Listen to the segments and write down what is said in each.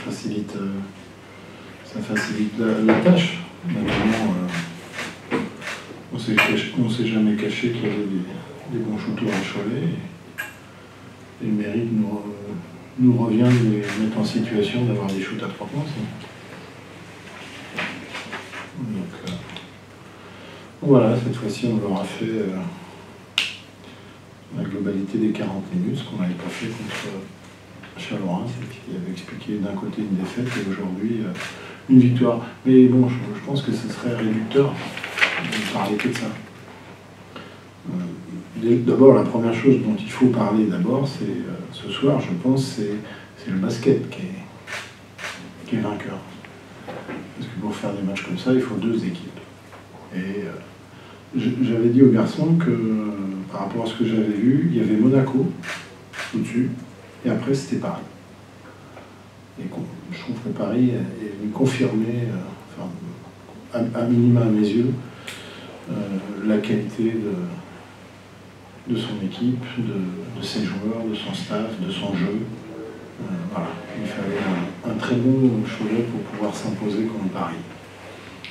ça facilite la tâche. Naturellement, on s'est jamais caché qu'il y avait des bons shooters à Cholet. Et le mérite nous revient de les mettre en situation d'avoir des shoots à 3 points. Donc, voilà, cette fois-ci, on leur a fait la globalité des 40 minutes, ce qu'on n'avait pas fait contre Chalorins, qui avait expliqué d'un côté une défaite et aujourd'hui une victoire. Mais bon, je pense que ce serait réducteur de parler que de ça. D'abord, la première chose dont il faut parler d'abord, c'est ce soir, je pense, c'est le basket qui est vainqueur. Parce que pour faire des matchs comme ça, il faut 2 équipes. Et j'avais dit aux garçons que, par rapport à ce que j'avais vu, il y avait Monaco au-dessus, et après c'était Paris. Et je trouve que Paris est venu confirmer, à minima à mes yeux, la qualité de son équipe, de ses joueurs, de son staff, de son jeu. Voilà. Il fallait un très bon Cholet pour pouvoir s'imposer contre Paris.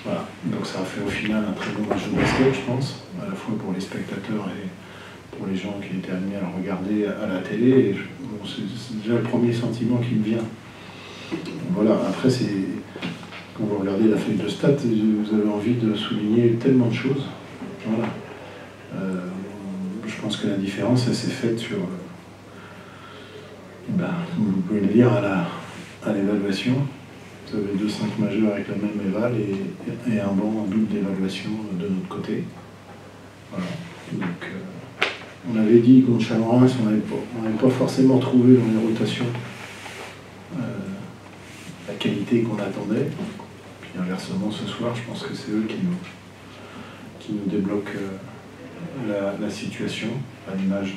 Voilà. Donc ça a fait au final un très bon match de basket, je pense, à la fois pour les spectateurs et pour les gens qui étaient amenés à le regarder à la télé. Et c'est déjà le premier sentiment qui me vient. Voilà. Après, quand vous regardez la feuille de stats, vous avez envie de souligner tellement de choses. Voilà. Je pense que la différence, elle s'est faite sur... vous pouvez le lire à l'évaluation. Vous avez 2 5 majeurs avec la même éval et un banc en double d'évaluation de notre côté. Voilà. Donc, on avait dit contre Chalorins, on n'avait pas forcément trouvé dans les rotations la qualité qu'on attendait. Puis inversement, ce soir, je pense que c'est eux qui nous débloquent la situation, à l'image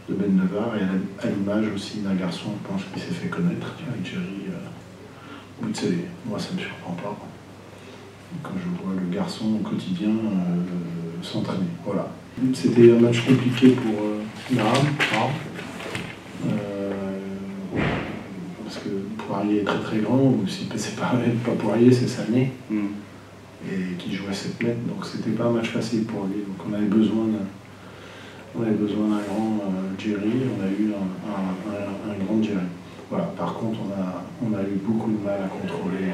de Ben Navarre et à l'image aussi d'un garçon, je pense, qui s'est fait connaître, avec Jerry Boutsele. Moi, ça ne me surprend pas quand je vois le garçon au quotidien s'entraîner. Voilà. C'était un match compliqué pour Naram, parce que Poirier est très très grand, ou si c'est pas Poirier, c'est Sané, et qui jouait à 7 mètres, donc c'était pas un match facile pour lui. Donc on avait besoin d'un grand Jerry, on a eu un grand Jerry. Voilà. Par contre, on a eu beaucoup de mal à contrôler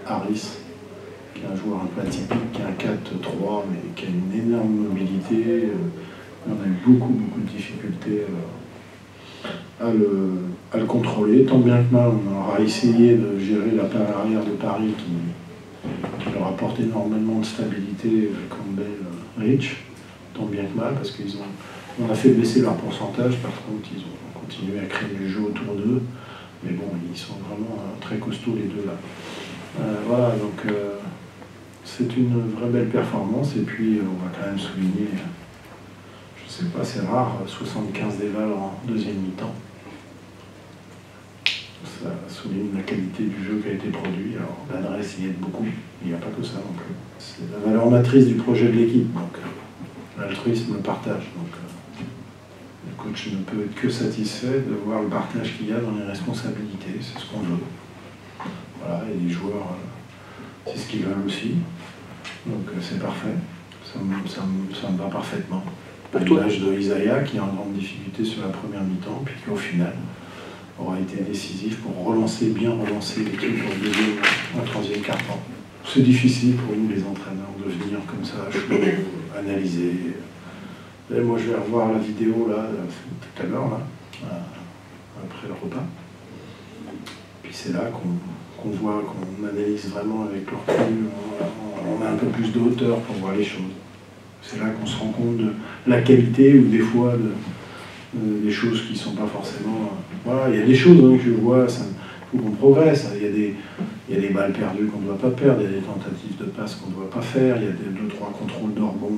Harris, qui est un joueur un peu atypique, qui a un 4-3, mais qui a une énorme mobilité. On a eu beaucoup de difficultés à le contrôler. Tant bien que mal, on aura essayé de gérer la paire arrière de Paris qui leur apporte énormément de stabilité, Campbell, Rich. Tant bien que mal, parce qu'on a fait baisser leur pourcentage, par contre ils ont continué à créer du jeu autour d'eux, mais bon, ils sont vraiment très costauds les deux là. Voilà, donc c'est une vraie belle performance, et puis on va quand même souligner, je sais pas, c'est rare, 75 d'éval en deuxième mi-temps. Ça souligne la qualité du jeu qui a été produit. Alors l'adresse y aide beaucoup, il n'y a pas que ça non plus. C'est la valeur matrice du projet de l'équipe, donc l'altruisme, le partage. Donc, le coach ne peut être que satisfait de voir le partage qu'il y a dans les responsabilités, c'est ce qu'on veut. Voilà, et les joueurs, c'est ce qu'ils veulent aussi. Donc c'est parfait, ça me va parfaitement. À l'image de Isaiah qui est en grande difficulté sur la première mi-temps, puis qui au final aura été décisif pour bien relancer l'équipe en deuxième, en troisième quart-temps. C'est difficile pour nous les entraîneurs de venir comme ça, analyser. Et moi je vais revoir la vidéo là, tout à l'heure, après le repas. Puis c'est là qu'on voit, qu'on analyse vraiment avec le recul, on a un peu plus de hauteur pour voir les choses. C'est là qu'on se rend compte de la qualité ou des fois des choses qui ne sont pas forcément... Voilà, il y a des choses que je vois, il faut qu'on progresse. Il y a des balles perdues qu'on ne doit pas perdre, il y a des tentatives de passe qu'on ne doit pas faire, il y a 2-3 contrôles de rebond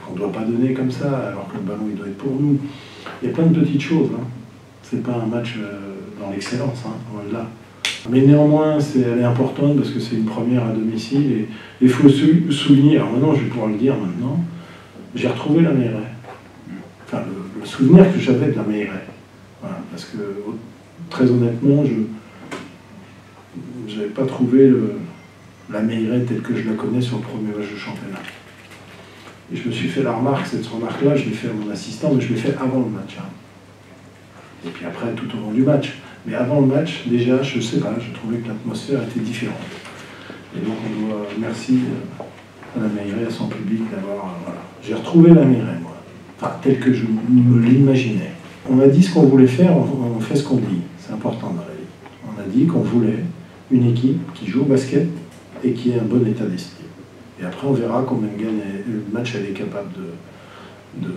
qu'on ne doit pas donner comme ça, alors que le ballon il doit être pour nous. Il y a plein de petites choses. C'est pas un match dans l'excellence, loin de là. Mais néanmoins, elle est importante parce que c'est une première à domicile et il faut souligner, alors maintenant je vais pouvoir le dire maintenant, j'ai retrouvé la Meilleray. Enfin, le souvenir que j'avais de la Meilleray. Voilà, parce que très honnêtement, je n'avais pas trouvé la Meilleray telle que je la connais sur le premier match de championnat. Et je me suis fait la remarque, cette remarque-là, je l'ai fait à mon assistant, mais je l'ai fait avant le match. Hein. Et puis après, tout au long du match. Mais avant le match, déjà, je sais pas, je trouvais que l'atmosphère était différente. Et donc on doit merci à la Meilleray, à son public d'avoir... voilà. J'ai retrouvé la Meilleray, moi. Enfin, telle que je me l'imaginais. On a dit ce qu'on voulait faire, on fait ce qu'on dit. C'est important dans la vie. On a dit qu'on voulait une équipe qui joue au basket et qui ait un bon état d'esprit. Et après, on verra combien le match elle est capable de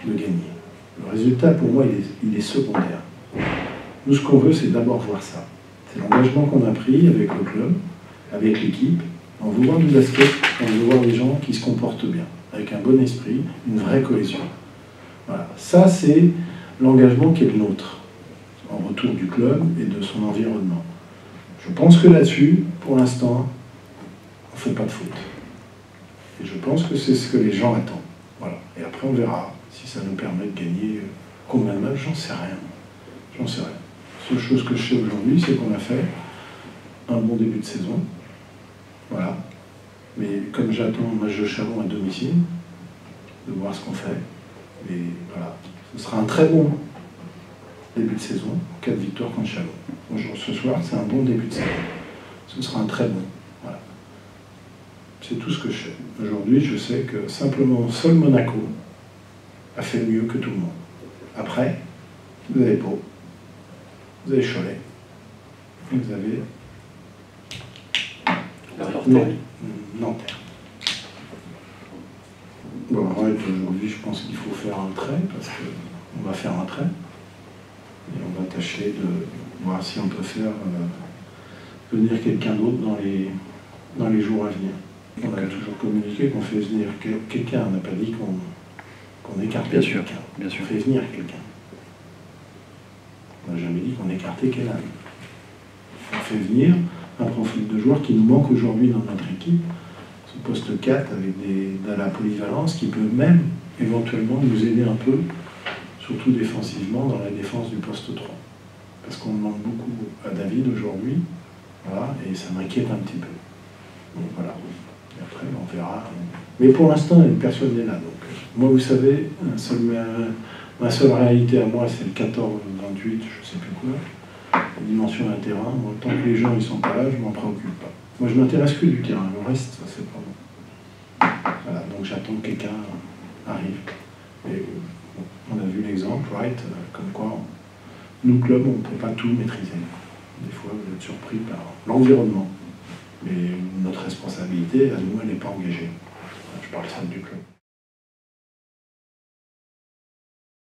gagner. Le résultat, pour moi, il est secondaire. Nous, ce qu'on veut, c'est d'abord voir ça. C'est l'engagement qu'on a pris avec le club, avec l'équipe. On veut voir du basket, on veut voir des gens qui se comportent bien, avec un bon esprit, une vraie cohésion. Voilà. Ça, c'est l'engagement qui est le nôtre, en retour du club et de son environnement. Je pense que là-dessus, pour l'instant, on ne fait pas de faute. Et je pense que c'est ce que les gens attendent. Voilà. Et après, on verra si ça nous permet de gagner combien de matchs, j'en sais rien. J'en sais rien. La seule chose que je sais aujourd'hui, c'est qu'on a fait un bon début de saison. Voilà. Mais comme j'attends le match de Chalon à domicile, de voir ce qu'on fait, et voilà. Ce sera un très bon début de saison, 4 victoires contre Chalon. Aujourd'hui, ce soir, c'est un bon début de saison. Ce sera un très bon. Voilà. C'est tout ce que je sais. Aujourd'hui, je sais que simplement, seul Monaco a fait mieux que tout le monde. Après, vous avez Pau, vous avez Cholet, et vous avez Nanterre. Bon, ouais, aujourd'hui, je pense qu'il faut faire un trait, parce qu'on va faire un trait. Et on va tâcher de voir si on peut faire venir quelqu'un d'autre dans les jours à venir. On a toujours communiqué qu'on fait venir quelqu'un. On n'a pas dit qu'on écartait quelqu'un. Bien sûr. On fait venir quelqu'un. On n'a jamais dit qu'on écartait quelqu'un. On fait venir un profil de joueur qui nous manque aujourd'hui dans notre équipe, ce poste 4 avec de la polyvalence qui peut même éventuellement nous aider un peu, surtout défensivement, dans la défense du poste 3. Parce qu'on demande beaucoup à David aujourd'hui, voilà, et ça m'inquiète un petit peu. Donc voilà. Et après, on verra. Mais pour l'instant, personne n'est là. Donc, moi, vous savez, ma seule réalité à moi, c'est le 14-28, je ne sais plus quoi. La dimension d'un terrain. Moi, tant que les gens ne sont pas là, je ne m'en préoccupe pas. Moi, je m'intéresse que du terrain. Le reste, ça, c'est pas bon. Voilà, donc j'attends que quelqu'un arrive. Et on a vu l'exemple, right, comme quoi, nous, club, on ne peut pas tout maîtriser. Des fois, vous êtes surpris par l'environnement. Mais notre responsabilité, à nous, elle n'est pas engagée. Je parle ça du club.